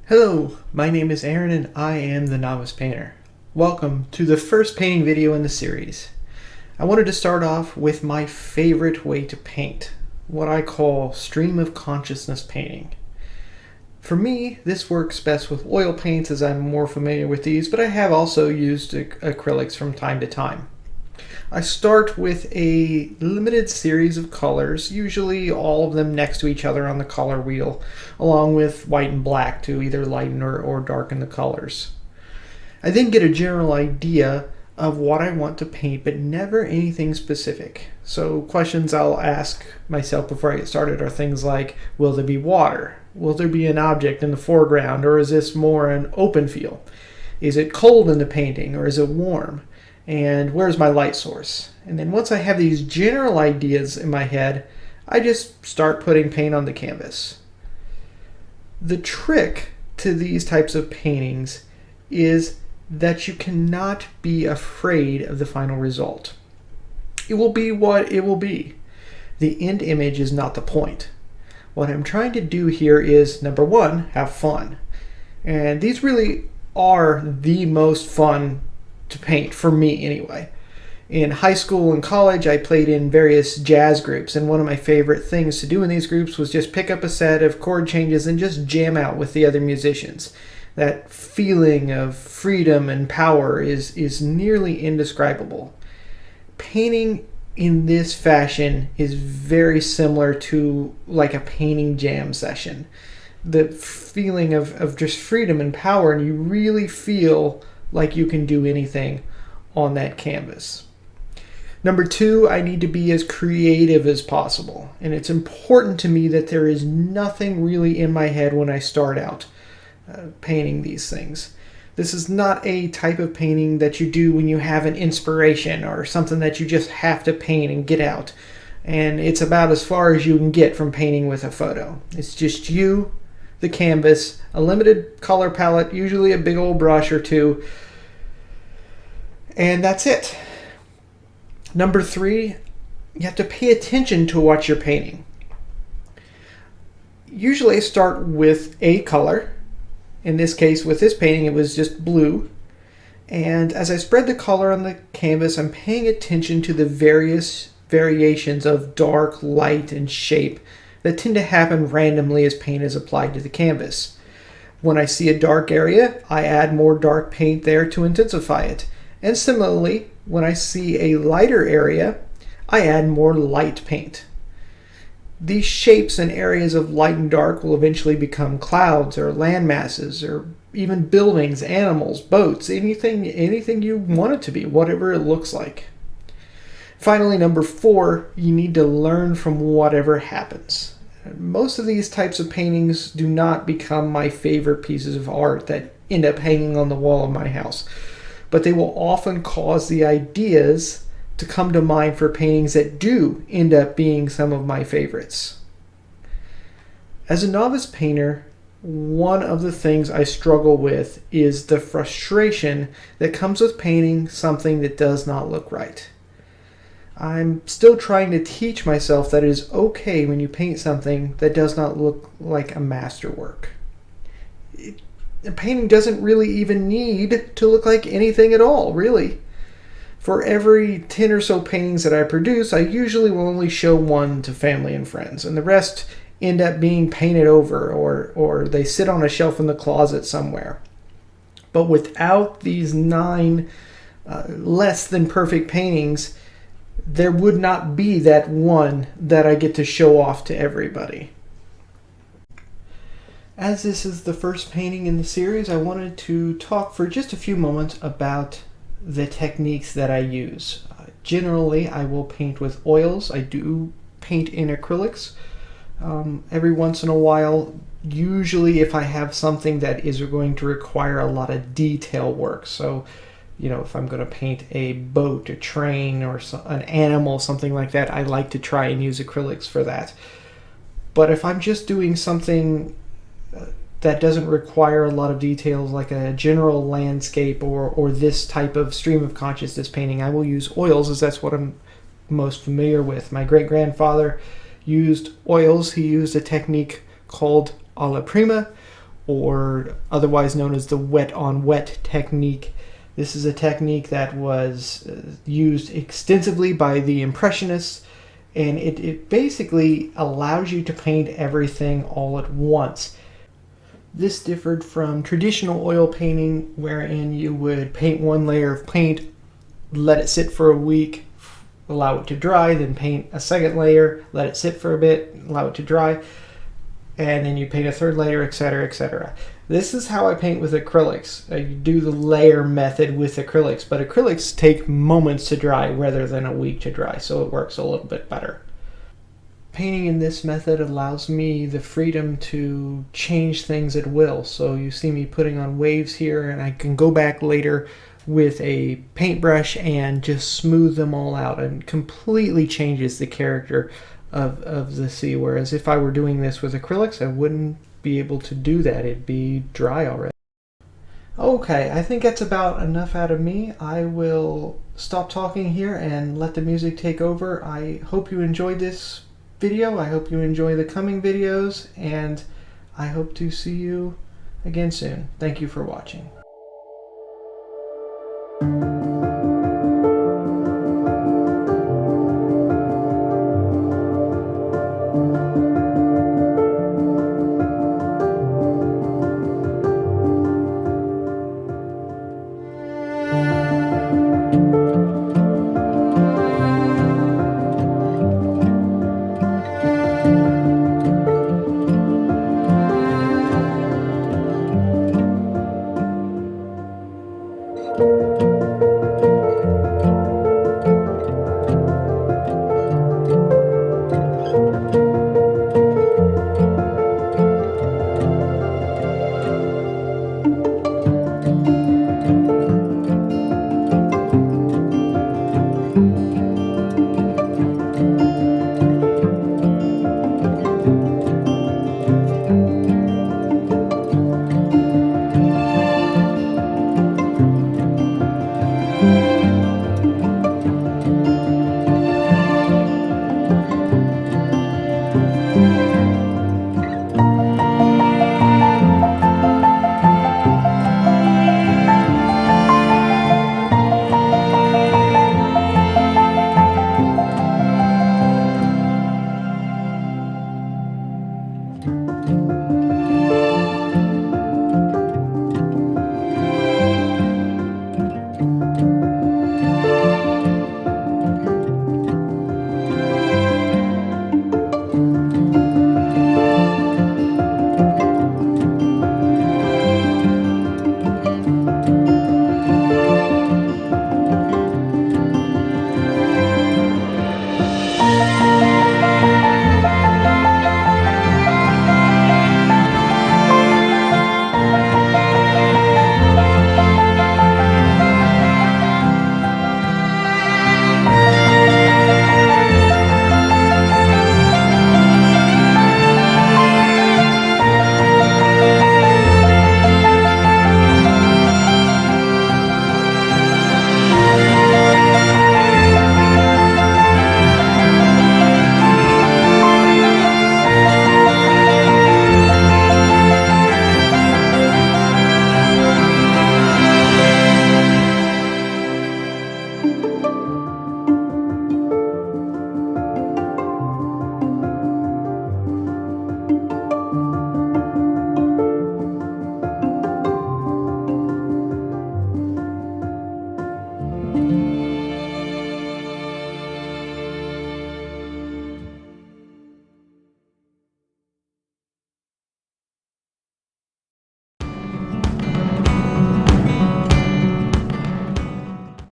Hello, my name is Aaron and I am the Novice Painter. Welcome to the first painting video in the series. I wanted to start off with my favorite way to paint, what I call stream of consciousness painting. For me, this works best with oil paints as I'm more familiar with these, but I have also used acrylics from time to time. I start with a limited series of colors, usually all of them next to each other on the color wheel, along with white and black to either lighten or darken the colors. I then get a general idea of what I want to paint, but never anything specific. So questions I'll ask myself before I get started are things like, will there be water? Will there be an object in the foreground, or is this more an open feel? Is it cold in the painting, or is it warm? And where's my light source? And then once I have these general ideas in my head, I just start putting paint on the canvas. The trick to these types of paintings is that you cannot be afraid of the final result. It will be what it will be. The end image is not the point. What I'm trying to do here is, number one, have fun. And these really are the most fun to paint, for me anyway. In high school and college, I played in various jazz groups, and one of my favorite things to do in these groups was just pick up a set of chord changes and just jam out with the other musicians. That feeling of freedom and power is nearly indescribable. Painting in this fashion is very similar to like a painting jam session. The feeling of just freedom and power, and you really feel like you can do anything on that canvas. Number two, I need to be as creative as possible. And it's important to me that there is nothing really in my head when I start out painting these things. This is not a type of painting that you do when you have an inspiration or something that you just have to paint and get out. And it's about as far as you can get from painting with a photo. It's just you, the canvas, a limited color palette, usually a big old brush or two, and that's it. Number three, you have to pay attention to what you're painting. Usually I start with a color. In this case, with this painting, it was just blue. And as I spread the color on the canvas, I'm paying attention to the various variations of dark, light, and shape that tend to happen randomly as paint is applied to the canvas. When I see a dark area, I add more dark paint there to intensify it. And similarly, when I see a lighter area, I add more light paint. These shapes and areas of light and dark will eventually become clouds or land masses or even buildings, animals, boats, anything you want it to be, whatever it looks like. Finally, number four, you need to learn from whatever happens. Most of these types of paintings do not become my favorite pieces of art that end up hanging on the wall of my house, but they will often cause the ideas to come to mind for paintings that do end up being some of my favorites. As a novice painter, one of the things I struggle with is the frustration that comes with painting something that does not look right. I'm still trying to teach myself that it is okay when you paint something that does not look like a masterwork. A painting doesn't really even need to look like anything at all, really. For every 10 or so paintings that I produce, I usually will only show one to family and friends, and the rest end up being painted over or they sit on a shelf in the closet somewhere. But without these 9 less than perfect paintings, there would not be that one that I get to show off to everybody. As this is the first painting in the series, I wanted to talk for just a few moments about the techniques that I use. Generally, I will paint with oils. I do paint in acrylics. Every once in a while, usually if I have something that is going to require a lot of detail work, so if I'm going to paint a boat, a train, or an animal, something like that, I like to try and use acrylics for that. But if I'm just doing something that doesn't require a lot of details, like a general landscape or this type of stream of consciousness painting, I will use oils, as that's what I'm most familiar with. My great-grandfather used oils. He used a technique called alla prima, or otherwise known as the wet on wet technique. This is a technique that was used extensively by the Impressionists, and it basically allows you to paint everything all at once. This differed from traditional oil painting, wherein you would paint one layer of paint, let it sit for a week, allow it to dry, then paint a second layer, let it sit for a bit, allow it to dry, and then you paint a third layer, etc., etc. This is how I paint with acrylics. You do the layer method with acrylics, but acrylics take moments to dry rather than a week to dry, so it works a little bit better. Painting in this method allows me the freedom to change things at will. So you see me putting on waves here, and I can go back later with a paintbrush and just smooth them all out, and completely changes the character of the sea. Whereas if I were doing this with acrylics, I wouldn't be able to do that. It'd be dry already. Okay, I think that's about enough out of me. I will stop talking here and let the music take over. I hope you enjoyed this video. I hope you enjoy the coming videos, and I hope to see you again soon. Thank you for watching.